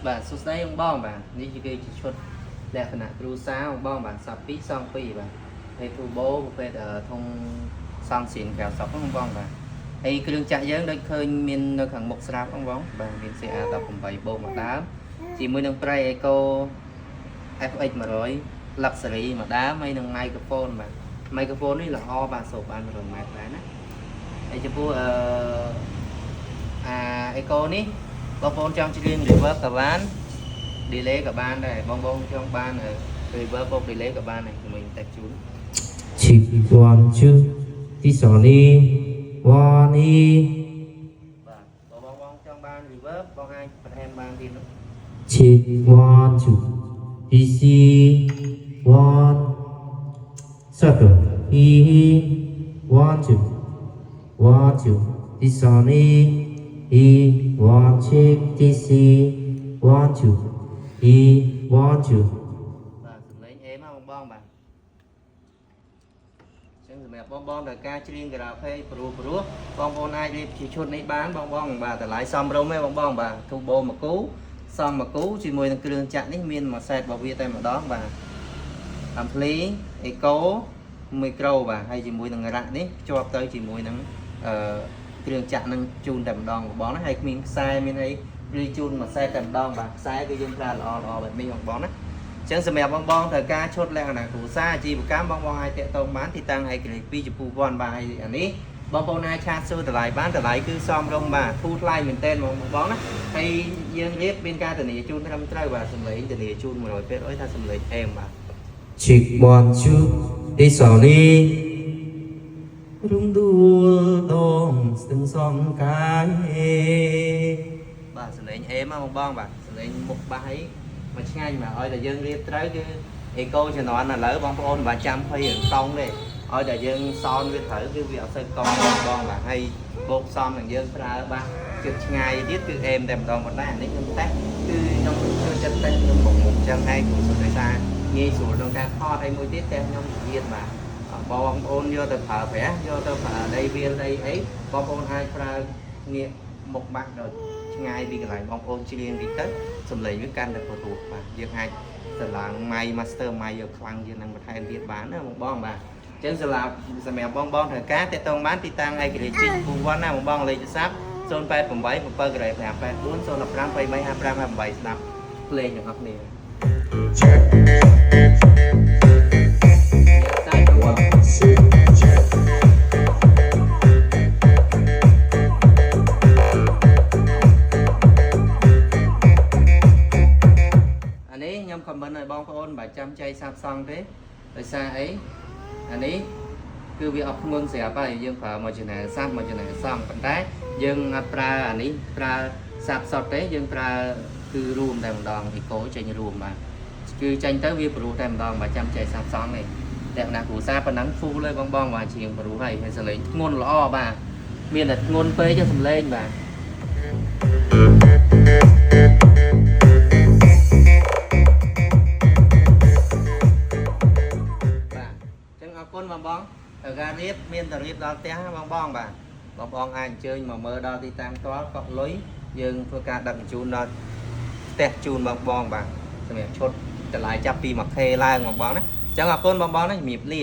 បាទសួស្តីបងបងបាទនេះគឺជាឈុតលក្ខណៈគ្រូសាបងបងបាទសាប់2សង2បាទហើយទូបូប្រភេទធុងសងសៀនក្រៅសក់បងបងបាទហើយគ្រឿងចាក់យើងដូចឃើញមាននៅខាងមុខស្រាប់បងបងបាទមាន CA18 បូមកដើមជាមួយនឹងប្រៃ Eco FX 100 Luxury មកដើមហើយនឹង microphone បាទ microphone នេះល្អបាទសូបបាន100ម៉ែត្រដែរណាហើយចំពោះEco នេះបងប្អូនចង់ច្រៀង reverb ក៏បាន delay ក៏បានដែរបងបងចង់បាន reverb បូក delay ក៏បានដែរជាមួយតែជូន Check 1 2ទីសនេះ1នេះ បាទបងបងចង់បាន reverb បងអាចបន្ថែមបានទៀតនោះ Check 1 2ទី1 circle 1 2ទីសនេះ1 check ទី1 2 1 2 បាទសំឡេងអេមមកបងបាទអញ្ចឹងសម្រាប់បងបងដែលការច្រៀងខារ៉ាអូខេព្រោះបងប្អូនអាចរៀបជាឈុតនេះបានបងបងបាទតម្លៃសមរម្យទេបងបងបាទទូបូមួយគូសំមួយគូជាមួយនឹងគ្រឿងចាក់នេះមានមួយសេតរបស់វាតែម្ដងបាទ ampli eco micro បាទហើយជាមួយនឹងរ៉ាក់នេះភ្ជាប់ទៅជាមួយនឹងគ្រឿងចាក់នឹងជូនតែម្ដងបងណាហើយគ្មានខ្សែមានអីឬជូនមួយសេតតែម្ដងបាទខ្សែគឺយើងប្រើល្អបែបនេះបងណាអញ្ចឹងសម្រាប់បងបងត្រូវការឈុតលក្ខណៈគ្រួសារអាជីវកម្មបងអាចតាក់ទងបានទីតាំងឯករាជ្យ2ចំពោះវ៉ាន់បាទហើយអានេះបងប្អូនអាចឆាតសួរតម្លៃបានតម្លៃគឺសមរម្យបាទធូរថ្លៃមែនទែនបងណាហើយយើងរៀបមានការធានាជូនត្រឹមត្រូវបាទសម្លេងធានាជូន 100% ថាសម្លេងអេមបាទ Check 1 2ទីសនេះរំដួលដងស្ទឹងសំកាយ បាទសម្លេងអេមមកបងបាទសម្លេងមុខបាសអីមកឆ្ងាញ់បាទឲ្យតែយើងរៀបត្រូវគឺ Eco ជំនាន់ឥឡូវបងប្អូនមិនចាំភ័យរឿងតង់ទេឲ្យតែយើងសនវាត្រូវគឺវាអត់សូវកង់បងបាទហើយបូកសំនឹងយើងប្រើបាទជិតឆ្ងាយទៀតគឺអេមតែម្ដងប៉ុណ្ណាអានេះខ្ញុំតេស្តគឺខ្ញុំចូលចិត្តតែខ្ញុំមុខអញ្ចឹងហើយព្រោះដោយសារងាយស្រួលក្នុងការថតហើយមួយទៀតតែខ្ញុំទៀតបាទបងប្អូនយកទៅប្រើប្រាស់យកទៅប្រើដីវាលដីអីបងប្អូនអាចប្រើងាកមុខបាក់ដល់ឆ្ងាយពីកន្លែងបងប្អូនច្រៀងតិចទៅសំឡេងវាកាន់តែព្រោះបាទយើងអាចស្រឡាំង mic master mic យកខ្លាំងជាងនឹងបន្ថែមទៀតបានណាបងបាទអញ្ចឹងសម្រាប់បងត្រូវការតាក់ទងបានទីតាំងឯករាជ្យ2ពូវ៉ាន់ណាបងលេខទូរស័ព្ទ088 78584 015 235558ស្ដាប់ភ្លេងទាំងអស់គ្នាខ្ញុំខមមិនឲ្យបងប្អូនបើចាំចៃសាបសង់ទេដោយសារអីអានេះគឺវាអត់ធ្ងន់ស្រាប់ហើយយើងប្រើមកចំណាសាបមកចំណាសង់ប៉ុន្តែយើងអត់ប្រើអានេះប្រើសាបសតទេយើងប្រើគឺរួមតែម្ដង Eco ចេញរួមបាទគឺចេញទៅវាព្រោះតែម្ដងបើចាំចៃសាបសង់នេះតែណាគ្រូសាប៉ុណ្ណឹង full លើបងបាទជាងព្រោះហើយសំឡេងធ្ងន់ល្អបាទមានតែធ្ងន់ពេកចុះសំឡេងបាទបងត្រូវការរៀបមានតែរៀបដល់ផ្ទះបងបាទបងអាចអញ្ជើញមកមើលដល់ទីតាំងផ្ទាល់កក់លុយយើងធ្វើការដឹកជញ្ជូនដល់ផ្ទះជូនបងបាទសម្រាប់ឈុតតម្លៃចាប់ពី 1K ឡើងបងណាអញ្ចឹងអរគុណបងណាជំរាបលា